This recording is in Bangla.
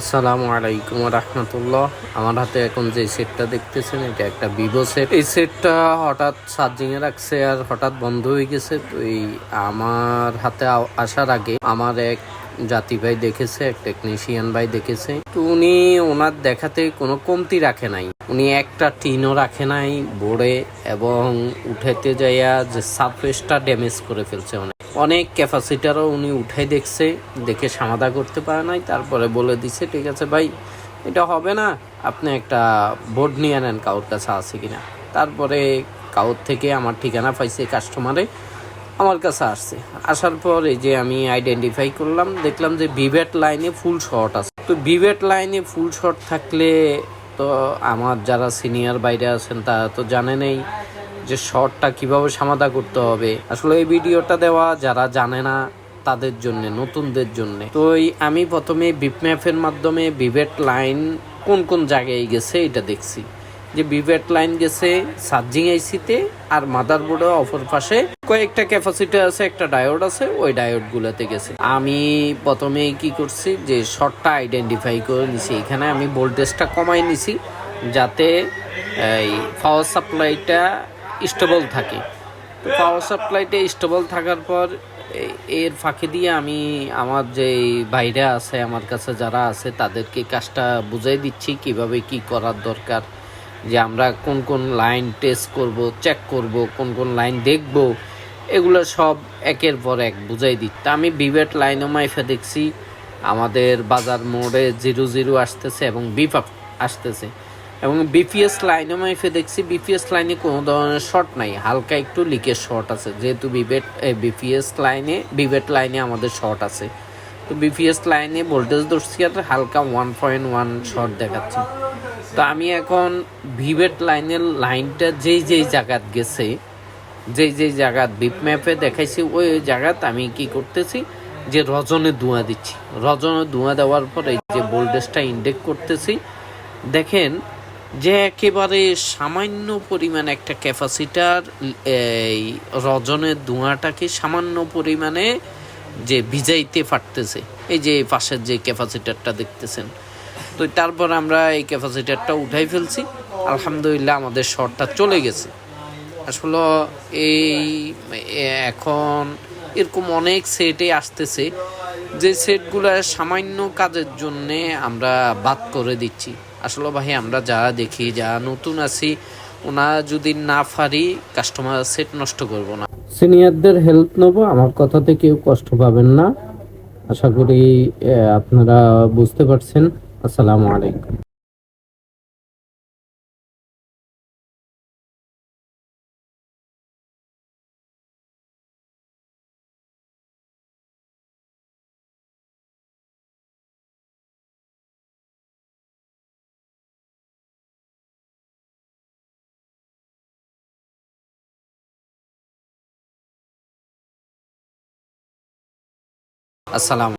আসসালামু আলাইকুম রহমতুল্লাহ। আমার হাতে এখন যে সেটটা দেখতেছেন এটা একটা ভিভো সেট। এই সেটটা হঠাৎ চার্জিংয়ে রাখছে আর হঠাৎ বন্ধ হয়ে গেছে। তো এই আমার হাতে আসার আগে আমার এক জাতি ভাই দেখেছে, এক টেকনিশিয়ান ভাই দেখেছে। তো উনি ওনার দেখাতে কোনো কমতি রাখে নাই, উনি একটা টিনও রাখে নাই বোর্ডে, এবং উঠাইতে যাইয়া যে সারফেসটা ড্যামেজ করে ফেলছে। অনেক ক্যাপাসিটারও উনি উঠাই দেখছে, দেখে সমাধা করতে পারে নাই। তারপরে বলে দিছে ঠিক আছে ভাই, এটা হবে না, আপনি একটা বোর্ড নিয়ে নেন, কাউর কাছে আছে কিনা। তারপরে কাউর থেকে আমার ঠিকানা পাইছে কাস্টমারে, আমার কাছে আসছে। আসার পর এই যে আমি আইডেন্টিফাই করলাম, দেখলাম যে ভিভেট লাইনে ফুল শর্ট আছে। তো ভিভেট লাইনে ফুল শর্ট থাকলে তো আমার যারা সিনিয়র বাইরে আছেন তারা তো জানেনই যে শর্টটা কিভাবে সমাধা করতে হবে। আসলে এই ভিডিওটা দেওয়া যারা জানে না তাদের জন্য, নতুনদের জন্য। তো আমি প্রথমে বিপম্যাপের মাধ্যমে ভিভেট লাইন কোন কোন জায়গায় গেছে এটা দেখছি। যে ভিভেট লাইন গেছে চার্জিং আইসিতে, আর মাদারবোর্ডের অপর পাশে কয়েকটা ক্যাপাসিটার আছে, একটা ডায়োড আছে, ওই ডায়োডগুলোতে গেছে। আমি প্রথমে কি করছি যে শর্টটা আইডেন্টিফাই করে নিছি। এখানে আমি ভোল্টেজটা কমাই নিছি যাতে এই পাওয়ার সাপ্লাইটা স্টেবল থাকে। তো পাওয়ার সাপ্লাইটা স্টেবল থাকার পর এর ফাঁকে দিয়ে আমি আমার যে বাইরে আছে, আমার কাছে যারা আছে, তাদেরকে কাজটা বুঝাই দিচ্ছি কিভাবে কি করার দরকার। যে আমরা কোন কোন লাইন টেস্ট করব, চেক করব, কোন কোন লাইন দেখব, এগুলো সব একের পর এক বুঝাই দিই। তা আমি ভিভেট লাইনও মাইফে দেখছি, আমাদের বাজার মোড়ে 00 আসতেছে এবং বিপ আসতেছে, এবং বিপিএস লাইনও মাইফে দেখছি। বিপিএস লাইনে কোনো ধরনের শর্ট নাই, হালকা একটু লিকের শর্ট আছে, যেহেতু ভিভেট লাইনে আমাদের শর্ট আছে। তো বিপিএস লাইনে ভোল্টেজ ধরছি আর হালকা 1.1 শর্ট দেখাচ্ছে। তো আমি এখন ভিভেট লাইনের লাইনটা যেই জায়গাত গেছে, যেই জায়গাত বিপ ম্যাপে দেখাইছি, ওই জায়গাত আমি কি করতেছি যে রজনে ধোঁয়া দিচ্ছি। রজনে ধোঁয়া দেওয়ার পরে যে ভোল্টেজটা ইন্ডেক্ট করতেছি, দেখেন যে একেবারে সামান্য পরিমাণে একটা ক্যাপাসিটার এই রজনের ধোঁয়াটাকে সামান্য পরিমাণে যে ভিজাইতে পারতেছে। এই যে পাশের যে ক্যাপাসিটারটা দেখতেছেন, তো তারপর আমরা এই ক্যাপাসিটারটা উঠাই ফেলছি। আলহামদুলিল্লাহ আমাদের শর্টটা চলে গেছে। আসলে এই এখন এরকম অনেক সেটে আসতেছে যে সেটগুলো সামান্য কাজের জন্যে আমরা বাদ করে দিচ্ছি। আসলে ভাই আমরা যারা দেখি, যারা নতুন আছি, ওনারা যদি না পারি কাস্টমার সেট নষ্ট করব না। সিনিয়রদের হেল্প নেবো, আমার কথাতে কেউ কষ্ট পাবেন না। আশা করি আপনারা বুঝতে পারছেন। আসসালামু আলাইকুম। আসসালাম।